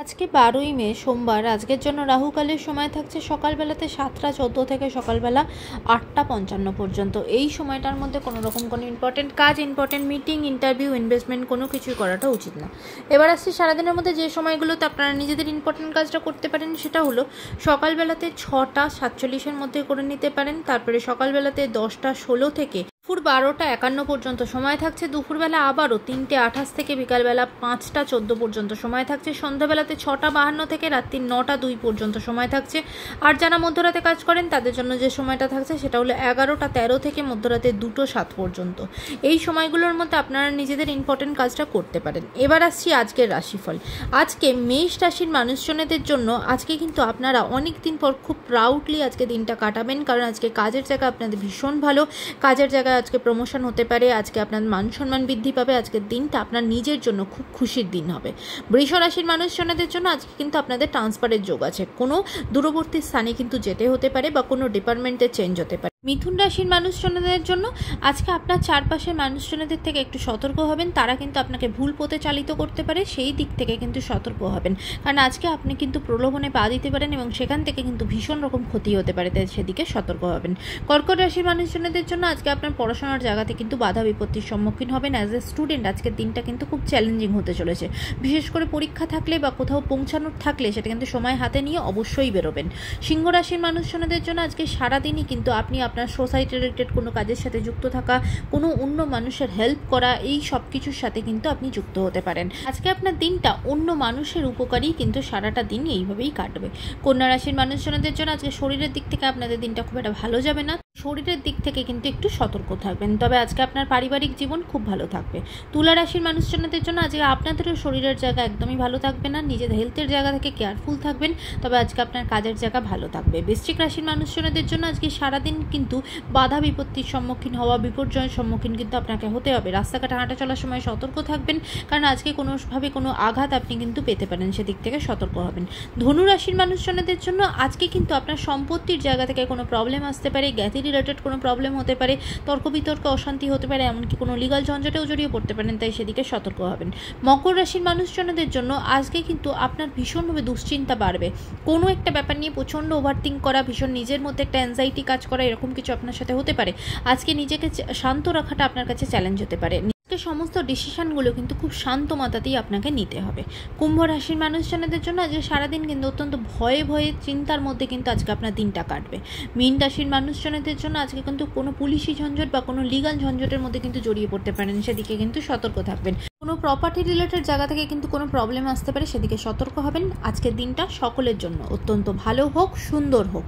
আজকে 12ই মে সোমবার। আজকের জন্য রাহুকালের সময় থাকছে সকালবেলাতে 7টা 14 থেকে সকালবেলা 8টা 55 পর্যন্ত। এই সময়টার মধ্যে কোনো রকম কোনো ইম্পর্টেন্ট কাজ, ইম্পর্টেন্ট মিটিং, ইন্টারভিউ, ইনভেস্টমেন্ট কোনো কিছুই করাটা উচিত না। এবার আসছি সারাদিনের মধ্যে যে সময়গুলোতে আপনারা নিজেদের ইম্পর্টেন্ট কাজটা করতে পারেন, সেটা হলো সকালবেলাতে 6টা 47 মধ্যে করে নিতে পারেন। তারপরে সকালবেলাতে 10টা 16 থেকে দুপুর 12টা 51 পর্যন্ত সময় থাকছে। দুপুরবেলা আবারও 3টে28 থেকে বিকালবেলা 5টা 14 পর্যন্ত সময় থাকছে। সন্ধ্যাবেলাতে 6টা52 থেকে রাত্রি 9টা2 পর্যন্ত সময় থাকছে। আর যারা মধ্যরাতে কাজ করেন তাদের জন্য যে সময়টা থাকছে সেটা হলো 11টা13 থেকে মধ্যরাতে 2টো7 পর্যন্ত। এই সময়গুলোর মধ্যে আপনারা নিজেদের ইম্পর্টেন্ট কাজটা করতে পারেন। এবার আসছি আজকের রাশিফল। আজকে মেষ রাশির মানুষজনেদের জন্য আজকে কিন্তু আপনারা অনেক দিন পর খুব প্রাউডলি আজকে দিনটা কাটাবেন, কারণ আজকে কাজের জায়গা আপনাদের ভীষণ ভালো। কাজের জায়গায় আজকে প্রমোশন হতে পারে, আজকে আপনার মান সম্মান বৃদ্ধি পাবে। আজকের দিনটা আপনার নিজের জন্য খুব খুশির দিন হবে। বৃষ রাশির মানুষজনদের জন্য আজকে কিন্তু আপনাদের ট্রান্সফারের যোগ আছে। কোনো দূরবর্তী স্থানে কিন্তু যেতে হতে পারে বা কোনো ডিপার্টমেন্টে চেঞ্জ হতে পারে। মিথুন রাশির মানুষজনদের জন্য আজকে আপনার চারপাশের মানুষজনদের থেকে একটু সতর্ক হবেন। তারা কিন্তু আপনাকে ভুল পথে চালিত করতে পারে, সেই দিক থেকে কিন্তু সতর্ক হবেন, কারণ আজকে আপনি কিন্তু প্রলোভনে পা দিতে পারেন এবং সেখান থেকে কিন্তু ভীষণ রকম ক্ষতি হতে পারে, তাই সেদিকে সতর্ক হবেন। কর্কট রাশির মানুষজনদের জন্য আজকে আপনার পড়াশোনার জায়গাতে কিন্তু বাধা বিপত্তির সম্মুখীন হবেন। অ্যাজ এ স্টুডেন্ট আজকের দিনটা কিন্তু খুব চ্যালেঞ্জিং হতে চলেছে। বিশেষ করে পরীক্ষা থাকলে বা কোথাও পৌঁছানোর থাকলে সেটা কিন্তু সময় হাতে নিয়ে অবশ্যই বেরোবেন। সিংহ রাশির মানুষজনদের জন্য আজকে সারাদিনই কিন্তু আপনি আপনার সোসাইটি রিলেটেড কোনো কাজের সাথে যুক্ত থাকা, কোনো অন্য মানুষের হেল্প করা, এই সব কিছুর সাথে কিন্তু আপনি যুক্ত হতে পারেন। আজকে আপনার দিনটা অন্য মানুষের উপকারী কিন্তু সারাটা দিন এইভাবেই কাটবে। কন্যা রাশির মানুষজনদের জন্য আজকে শরীরের দিক থেকে আপনাদের দিনটা খুব একটা ভালো যাবে না। শরীরের দিক থেকে কিন্তু একটু সতর্ক থাকবেন, তবে আজকে আপনার পারিবারিক জীবন খুব ভালো থাকবে। তুলা রাশির মানুষজনদের জন্য আজকে আপনাদেরও শরীরের জায়গা একদমই ভালো থাকবে না, নিজেদের হেলথের জায়গা থেকে কেয়ারফুল থাকবেন, তবে আজকে আপনার কাজের জায়গা ভালো থাকবে। বৃশ্চিক রাশির মানুষজনদের জন্য আজকে সারাদিন কিন্তু বাধা বিপত্তির সম্মুখীন হওয়া, বিপর্যয়ের সম্মুখীন কিন্তু আপনাকে হতে হবে। রাস্তাঘাটে হাঁটা চলার সময় সতর্ক থাকবেন, কারণ আজকে কোনোভাবে কোনো আঘাত আপনি কিন্তু পেতে পারেন, সেদিক থেকে সতর্ক হবেন। ধনু রাশির মানুষজনদের জন্য আজকে কিন্তু আপনার সম্পত্তির জায়গা থেকে কোনো প্রবলেম আসতে পারে, জ্ঞাতি রিলেটেড কোনো প্রবলেম হতে পারে, তর্ক বিতর্ক অশান্তি হতে পারে, এমনকি কোনো লিগাল ঝঞ্ঝাটেও জড়িয়ে পড়তে পারেন, তাই সেদিকে সতর্ক হবেন। মকর রাশির মানুষজনদের জন্য আজকে কিন্তু আপনার ভীষণভাবে দুশ্চিন্তা বাড়বে। কোনো একটা ব্যাপার নিয়ে প্রচণ্ড ওভারথিঙ্ক করা, ভীষণ নিজের মধ্যে একটা অ্যাংজাইটি কাজ করা, এরকম কিছু আপনার সাথে হতে পারে। আজকে নিজেকে শান্ত রাখাটা আপনার কাছে চ্যালেঞ্জ হতে পারে। সমস্ত ডিসিশনগুলো কিন্তু খুব শান্ত মাথাতেই আপনাকে নিতে হবে। কুম্ভ রাশির মানুষজনদের জন্য আজকে সারাদিন কিন্তু অত্যন্ত ভয়ে ভয়ে চিন্তার মধ্যে কিন্তু আজকে আপনার দিনটা কাটবে। মীন রাশির মানুষজনদের জন্য আজকে কিন্তু কোনো পুলিশি ঝঞ্ঝট বা কোনো লিগাল ঝঞ্ঝটের মধ্যে কিন্তু জড়িয়ে পড়তে পারেন, সেদিকে কিন্তু সতর্ক থাকবেন। কোনো প্রপার্টি রিলেটেড জায়গা থেকে কিন্তু কোনো প্রবলেম আসতে পারে, সেদিকে সতর্ক হবেন। আজকের দিনটা সকলের জন্য অত্যন্ত ভালো হোক, সুন্দর হোক।